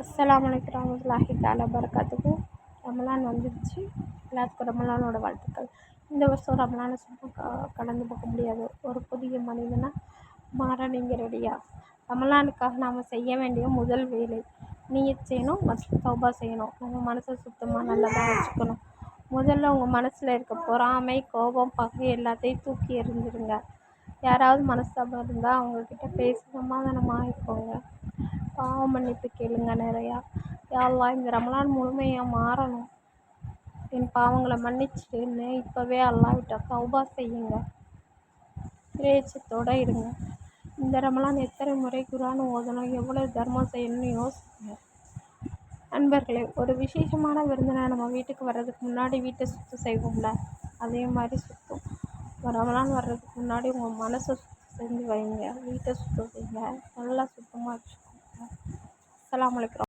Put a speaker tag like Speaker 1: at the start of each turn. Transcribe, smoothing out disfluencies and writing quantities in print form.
Speaker 1: அஸ்ஸலாமு அலைக்கும் வரஹ்மத்துல்லாஹி தஆலா வபரகாத்துஹு. ரமலான் வந்துடுச்சு. எல்லாத்துக்கும் ரமலானோட வாழ்த்துக்கள். இந்த வருஷம் ரமலானை சும்மா கடந்து போக முடியாது. ஒரு புதிய மனிதனாக மாற நீங்கள் ரெடியா? ரமலானுக்காக நாம் செய்ய வேண்டிய முதல் வேலை நியத் செய்யணும், மற்றும் தௌபா செய்யணும். நம்ம மனசை சுத்தமாக நல்லதாக வச்சுக்கணும். முதல்ல உங்கள் மனசில் இருக்க பொறாமை, கோபம், பகை எல்லாத்தையும் தூக்கி எறிஞ்சிருங்க. யாராவது மனஸ்தாபம் இருந்தால் அவங்கக்கிட்ட பேசி சமாதானமாக ஆகிக்கோங்க. பாவ மன்னிப்பு கேளுங்க நிறையா. யா அல்லாஹ், இந்த ரமலான் முழுமையாக மாறணும், என் பாவங்களை மன்னிச்சிட்டுன்னு இப்போவே அல்லாஹ்விட்ட தௌபா செய்யுங்க. இறையச்சத்தோடு இருங்க. இந்த ரமலான் எத்தனை முறை குர்ஆன் ஓதணும், எவ்வளோ தர்மம் செய்யணும்னு யோசிங்க. நண்பர்களே, ஒரு விசேஷமான விருந்தினர் நம்ம வீட்டுக்கு வர்றதுக்கு முன்னாடி வீட்டை சுத்தம் செய்வோம்ல, அதே மாதிரி சுத்தம் ரமலான் வர்றதுக்கு முன்னாடி உங்கள் மனசை சுத்தம் செஞ்சு வைங்க. வீட்டை சுத்தம் செய்யுங்க, நல்லா சுத்தமாக வச்சுக்கோங்க. அஸ்ஸலாமு அலைக்கும்.